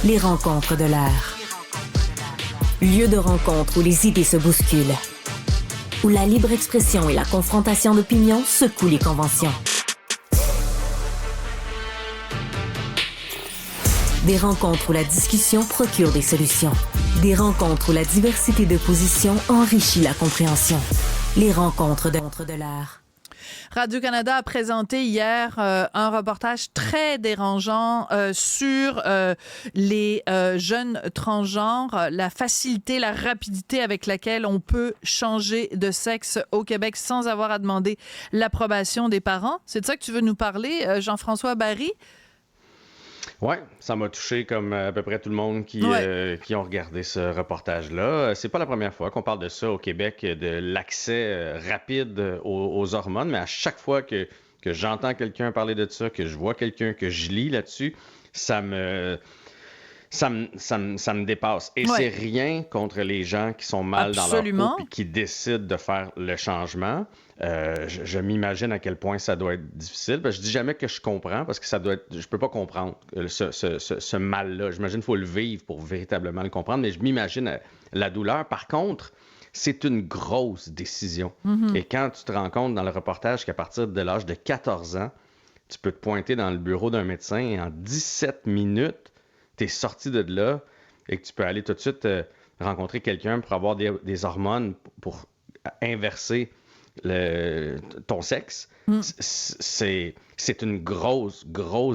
Les rencontres de l'heure. Lieu de rencontre où les idées se bousculent. Où la libre expression et la confrontation d'opinions secouent les conventions. Des rencontres où la discussion procure des solutions. Des rencontres où la diversité de positions enrichit la compréhension. Les rencontres de l'heure. Radio-Canada a présenté hier un reportage très dérangeant sur les jeunes transgenres, la facilité, la rapidité avec laquelle on peut changer de sexe au Québec sans avoir à demander l'approbation des parents. C'est de ça que tu veux nous parler, Jean-François Barry? Oui, ça m'a touché comme à peu près tout le monde qui ont regardé ce reportage-là. C'est pas la première fois qu'on parle de ça au Québec, de l'accès rapide aux hormones, mais à chaque fois que j'entends quelqu'un parler de ça, que je vois quelqu'un, que je lis là-dessus, ça me dépasse. Et c'est rien contre les gens qui sont mal dans leur peau et qui décident de faire le changement. Je m'imagine à quel point ça doit être difficile. Je dis jamais que je comprends parce que ça doit être. Je peux pas comprendre ce mal-là. J'imagine qu'il faut le vivre pour véritablement le comprendre, mais je m'imagine la douleur. Par contre, c'est une grosse décision. Mm-hmm. Et quand tu te rends compte dans le reportage qu'à partir de l'âge de 14 ans, tu peux te pointer dans le bureau d'un médecin et en 17 minutes, tu es sorti de là et que tu peux aller tout de suite rencontrer quelqu'un pour avoir des hormones pour inverser ton sexe, c'est une grosse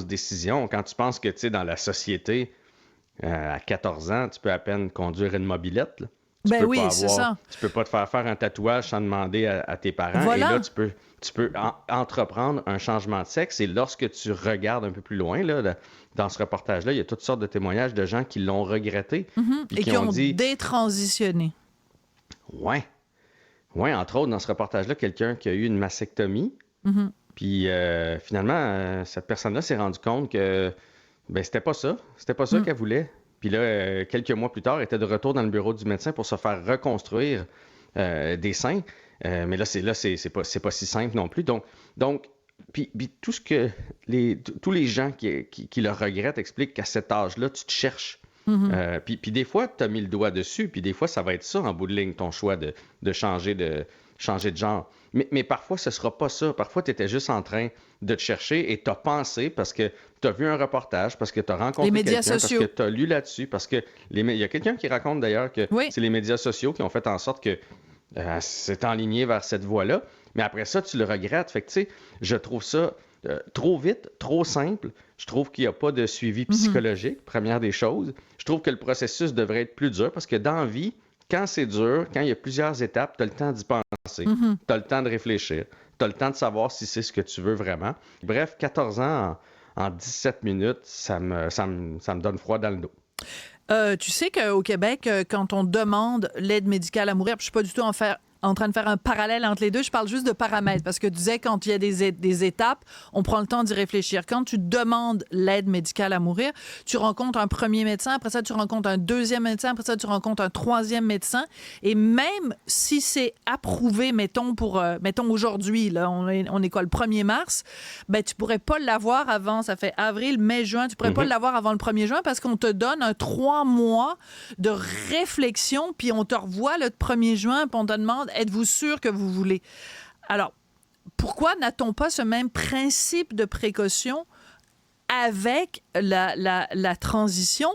décision. Quand tu penses que, tu sais, dans la société, à 14 ans, tu peux à peine conduire une mobilette. Là. C'est ça. Tu peux pas te faire un tatouage sans demander à tes parents. Voilà. Et là, tu peux entreprendre un changement de sexe. Et lorsque tu regardes un peu plus loin, là, dans ce reportage-là, il y a toutes sortes de témoignages de gens qui l'ont regretté. Et qui ont dit... détransitionné. Oui, entre autres, dans ce reportage-là, quelqu'un qui a eu une mastectomie. Mm-hmm. Puis finalement, cette personne-là s'est rendue compte que c'était pas ça. C'était pas ça qu'elle voulait. Puis là, quelques mois plus tard, elle était de retour dans le bureau du médecin pour se faire reconstruire des seins. Mais là, c'est pas si simple non plus. Donc puis tout ce que tous les gens qui le regrettent expliquent qu'à cet âge-là, tu te cherches. Mm-hmm. Puis des fois, tu as mis le doigt dessus, puis des fois, ça va être ça en bout de ligne, ton choix de changer de genre. Mais parfois, ce sera pas ça. Parfois, tu étais juste en train de te chercher et tu as pensé parce que tu as vu un reportage, parce que tu as rencontré quelqu'un, sociaux. Parce que tu as lu là-dessus, parce que il y a quelqu'un qui raconte d'ailleurs que c'est les médias sociaux qui ont fait en sorte que c'est enligné vers cette voie-là. Mais après ça, tu le regrettes. Fait que, tu sais, je trouve ça trop vite, trop simple. Je trouve qu'il n'y a pas de suivi psychologique, première des choses. Je trouve que le processus devrait être plus dur parce que dans la vie, quand c'est dur, quand il y a plusieurs étapes, tu as le temps d'y penser. Tu as le temps de réfléchir. Tu as le temps de savoir si c'est ce que tu veux vraiment. Bref, 14 ans en 17 minutes, ça me donne froid dans le dos. Tu sais qu'au Québec, quand on demande l'aide médicale à mourir, je ne suis pas du tout en train de faire un parallèle entre les deux, je parle juste de paramètres, parce que tu disais quand il y a des étapes, on prend le temps d'y réfléchir. Quand tu demandes l'aide médicale à mourir, tu rencontres un premier médecin, après ça, tu rencontres un deuxième médecin, après ça, tu rencontres un troisième médecin, et même si c'est approuvé, mettons aujourd'hui, là, on est quoi, le 1er mars, ben, tu pourrais pas l'avoir avant, ça fait avril, mai, juin, tu pourrais pas l'avoir avant le 1er juin, parce qu'on te donne un 3 mois de réflexion, puis on te revoit le 1er juin, puis on te demande êtes-vous sûr que vous voulez? Alors, pourquoi n'a-t-on pas ce même principe de précaution avec la transition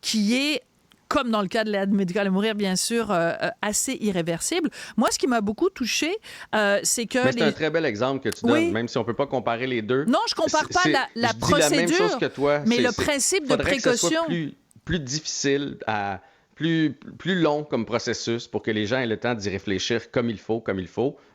qui est, comme dans le cas de l'aide médicale à mourir, bien sûr, assez irréversible? Moi, ce qui m'a beaucoup touchée, c'est que... Mais c'est un très bel exemple que tu donnes, même si on ne peut pas comparer les deux. Non, je ne compare pas la procédure, la même chose que toi. Mais le principe de précaution... Que ce soit plus difficile plus long comme processus pour que les gens aient le temps d'y réfléchir comme il faut,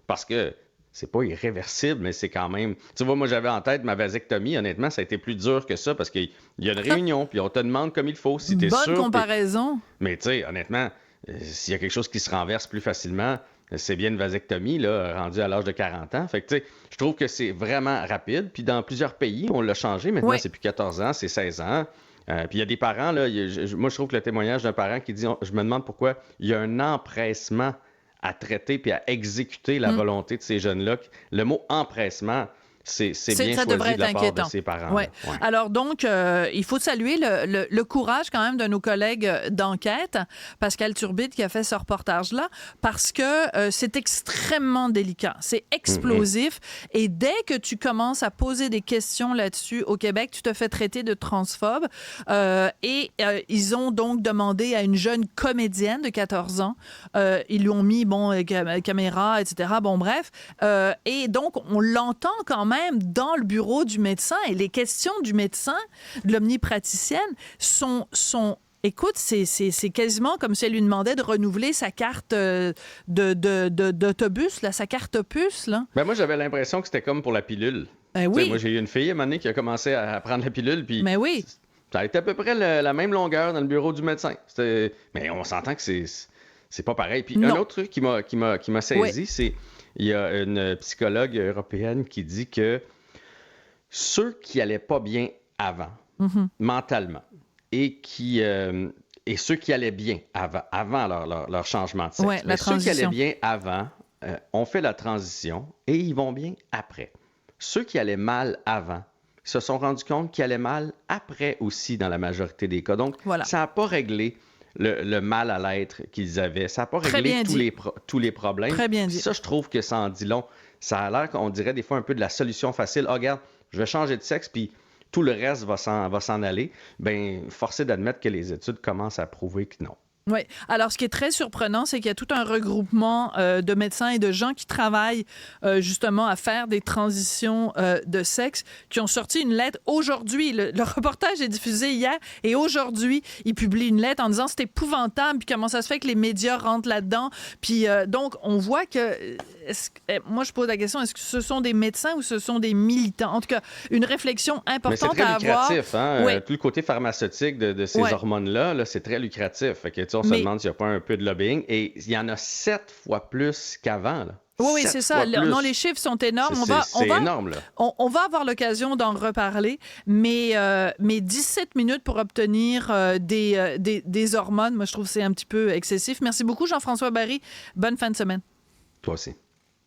parce que c'est pas irréversible, mais c'est quand même... Tu vois, moi, j'avais en tête ma vasectomie. Honnêtement, ça a été plus dur que ça parce qu'il y a une réunion, puis on te demande comme il faut, si t'es sûr... Bonne comparaison. Mais tu sais, honnêtement, s'il y a quelque chose qui se renverse plus facilement, c'est bien une vasectomie, là, rendue à l'âge de 40 ans. Fait que, tu sais, je trouve que c'est vraiment rapide. Puis dans plusieurs pays, on l'a changé. Maintenant, c'est plus 14 ans, c'est 16 ans. Puis il y a des parents, là, moi je trouve que le témoignage d'un parent qui dit je me demande pourquoi il y a un empressement à traiter puis à exécuter la volonté de ces jeunes-là. Le mot empressement c'est bien ça choisi devrait de la être part inquiétant. de ses parents. Ouais. Ouais. Alors donc, il faut saluer le courage quand même de nos collègues d'enquête, Pascal Turbide qui a fait ce reportage-là, parce que c'est extrêmement délicat, c'est explosif, et dès que tu commences à poser des questions là-dessus au Québec, tu te fais traiter de transphobe. Ils ont donc demandé à une jeune comédienne de 14 ans, ils lui ont mis, caméra, etc., bref, et donc on l'entend quand même dans le bureau du médecin, et les questions du médecin, de l'omnipraticienne, écoute, c'est quasiment comme si elle lui demandait de renouveler sa carte d'autobus, là, sa carte puce, là. Ben moi, j'avais l'impression que c'était comme pour la pilule. Ben oui. Moi, j'ai eu une fille à un moment donné qui a commencé à prendre la pilule, puis Mais oui. ça a été à peu près la même longueur dans le bureau du médecin. Mais on s'entend que c'est pas pareil. Puis un autre truc qui m'a saisi, c'est il y a une psychologue européenne qui dit que ceux qui allaient pas bien avant, mentalement, et ceux qui allaient bien avant leur changement de sexe, la ceux qui allaient transition. bien avant ont fait la transition et ils vont bien après. Ceux qui allaient mal avant se sont rendus compte qu'ils allaient mal après aussi dans la majorité des cas. Donc, ça n'a pas réglé le mal à l'être qu'ils avaient. Ça n'a pas réglé tous les problèmes. Très bien dit. Ça, je trouve que ça en dit long. Ça a l'air qu'on dirait des fois un peu de la solution facile. « Ah, regarde, je vais changer de sexe, puis tout le reste va s'en aller. » Bien, force est d'admettre que les études commencent à prouver que non. Oui. Alors, ce qui est très surprenant, c'est qu'il y a tout un regroupement de médecins et de gens qui travaillent justement à faire des transitions de sexe, qui ont sorti une lettre aujourd'hui. Le reportage est diffusé hier, et aujourd'hui, ils publient une lettre en disant c'est épouvantable, puis comment ça se fait que les médias rentrent là-dedans. Puis donc, on voit que... moi, je pose la question, est-ce que ce sont des médecins ou ce sont des militants? En tout cas, une réflexion importante à avoir. Mais c'est très lucratif, hein? Oui. Tout le côté pharmaceutique de ces hormones-là, c'est très lucratif. Fait que, on se demande s'il n'y a pas un peu de lobbying. Et il y en a 7 fois plus qu'avant, là. Oui, c'est ça. Non, les chiffres sont énormes. C'est énorme, là. On va avoir l'occasion d'en reparler, mais 17 minutes pour obtenir des hormones, moi, je trouve que c'est un petit peu excessif. Merci beaucoup, Jean-François Barry. Bonne fin de semaine. Toi aussi.